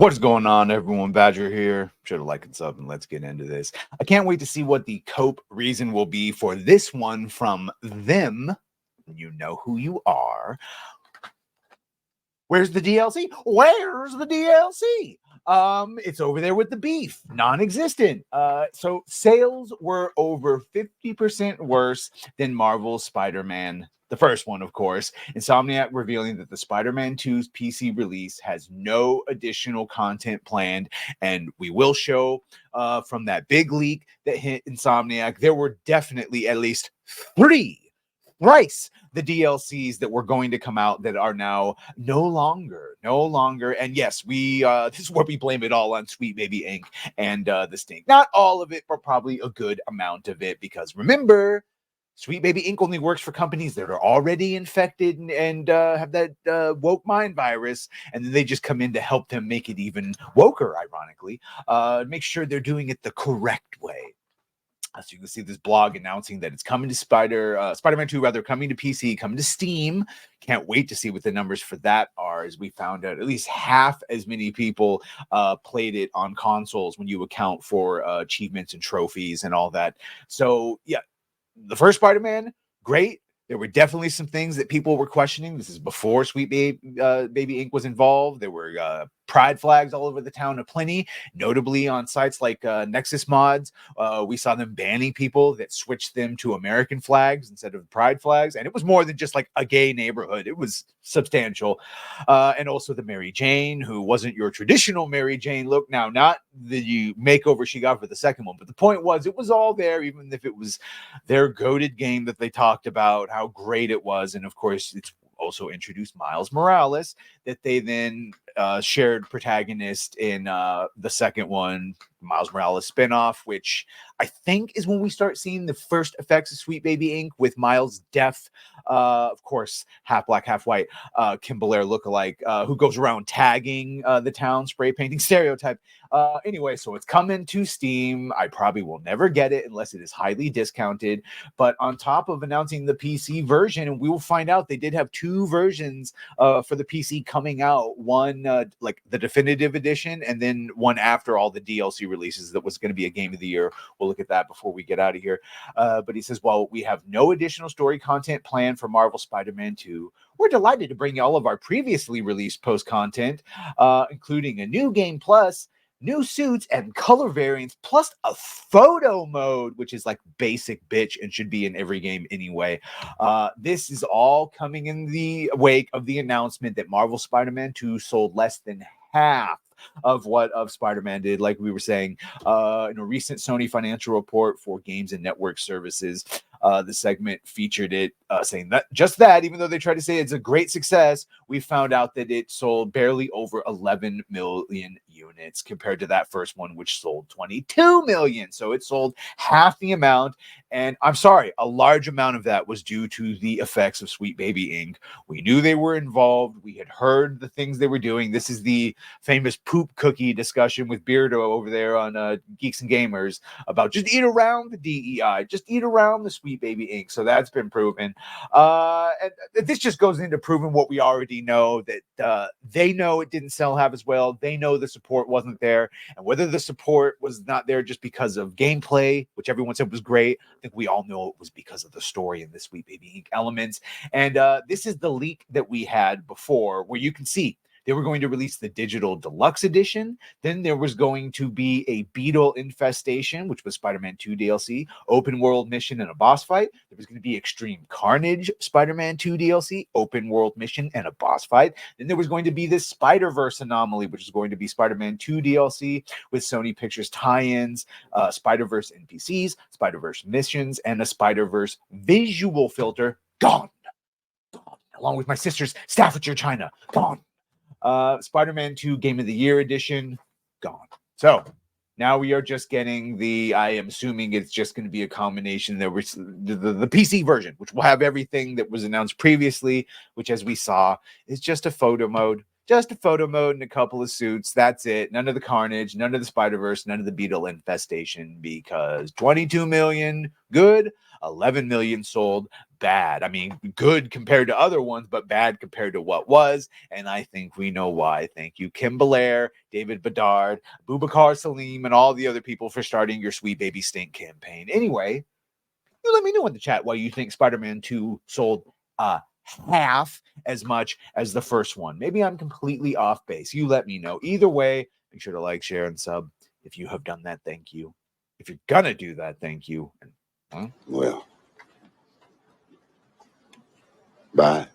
What's going on, everyone? Badger here. Should have liked and sub, and let's get into this. I can't wait to see what the cope reason will be for this one from them. You know who you are. Where's the DLC? Where's the DLC? It's over there with the beef, non-existent. So sales were over 50% worse than Marvel's Spider-Man, the first one, of course. Insomniac revealing that the Spider-Man 2's PC release has no additional content planned, and we will show from that big leak that hit Insomniac, there were definitely at least thrice the DLCs that were going to come out that are now no longer. And yes, we this is where we blame it all on Sweet Baby Inc. and the stink. Not all of it, but probably a good amount of it, because remember, Sweet Baby Inc. only works for companies that are already infected and have that woke mind virus, and then they just come in to help them make it even woker, ironically. Make sure they're doing it the correct way. So you can see this blog announcing that it's coming to Spider-Man 2, rather, coming to PC, coming to Steam. Can't wait to see what the numbers for that are, as we found out at least half as many people played it on consoles when you account for achievements and trophies and all that. So, yeah, the first Spider-Man, great. There were definitely some things that people were questioning. This is before Sweet Baby Inc. was involved. There were pride flags all over the town aplenty, notably on sites like Nexus Mods. We saw them banning people that switched them to American flags instead of pride flags. And it was more than just like a gay neighborhood. It was substantial. And also the Mary Jane, who wasn't your traditional Mary Jane look. Now, not the makeover she got for the second one, but the point was it was all there, even if it was their goated game that they talked about, how great it was. And of course, it's also introduced Miles Morales, that they then shared protagonist in the second one, Miles Morales spinoff, which I think is when we start seeing the first effects of Sweet Baby Inc. with Miles' deaf, of course, half black, half white, Kim Belair lookalike, who goes around tagging the town, spray painting stereotype. Anyway, so it's coming to Steam. I probably will never get it unless it is highly discounted. But on top of announcing the PC version, and we will find out they did have two versions for the PC coming out. One like the definitive edition, and then one after all the DLC releases that was going to be a game of the year. We'll look at that before we get out of here. But he says, well, we have no additional story content planned for Marvel Spider-Man 2. We're delighted to bring you all of our previously released post content, including a new game plus, new suits and color variants, plus a photo mode, which is like basic bitch and should be in every game anyway. This is all coming in the wake of the announcement that Marvel Spider-Man 2 sold less than half of what of Spider-Man did, like we were saying in a recent Sony financial report for games and network services. The segment featured it saying that even though they try to say it's a great success, we found out that it sold barely over 11 million units compared to that first one, which sold 22 million. So it sold half the amount. And I'm sorry, a large amount of that was due to the effects of Sweet Baby Inc. We knew they were involved. We had heard the things they were doing. This is the famous poop cookie discussion with Beardo over there on Geeks and Gamers about just eat around the DEI, just eat around the Sweet Baby Inc. So that's been proven. And this just goes into proving what we already know, that they know it didn't sell half as well. They know the support wasn't there. And whether the support was not there just because of gameplay, which everyone said was great, I think we all know it was because of the story and the Sweet Baby Inc. elements. And this is the leak that we had before, where you can see they were going to release the digital deluxe edition. Then there was going to be a beetle infestation, which was Spider-Man 2 DLC, open world mission and a boss fight. There was going to be Extreme Carnage Spider-Man 2 DLC, open world mission and a boss fight. Then there was going to be this Spider-Verse anomaly, which is going to be Spider-Man 2 DLC with Sony Pictures tie-ins, Spider-Verse NPCs, Spider-Verse missions, and a Spider-Verse visual filter. Gone. Along with my sister's Staffordshire China. Gone. Spider-Man 2 Game of the Year edition, gone. So now we are just getting I am assuming it's just going to be a combination. There was the PC version, which will have everything that was announced previously, which, as we saw, is just a photo mode. Just a photo mode and a couple of suits. That's it. None of the Carnage, none of the Spider-Verse, none of the Beetle infestation, because 22 million, good. 11 million sold. bad. I mean, good compared to other ones, but bad compared to what was. And I think we know why. Thank you, Kim Belair, David Bedard, Boubacar Salim, and all the other people for starting your Sweet Baby Stink campaign. Anyway, you let me know in the chat why you think Spider-Man 2 sold half as much as the first one. Maybe I'm completely off base. You let me know. Either way, make sure to like, share, and sub. If you have done that, thank you. If you're gonna do that, thank you. Well, bye.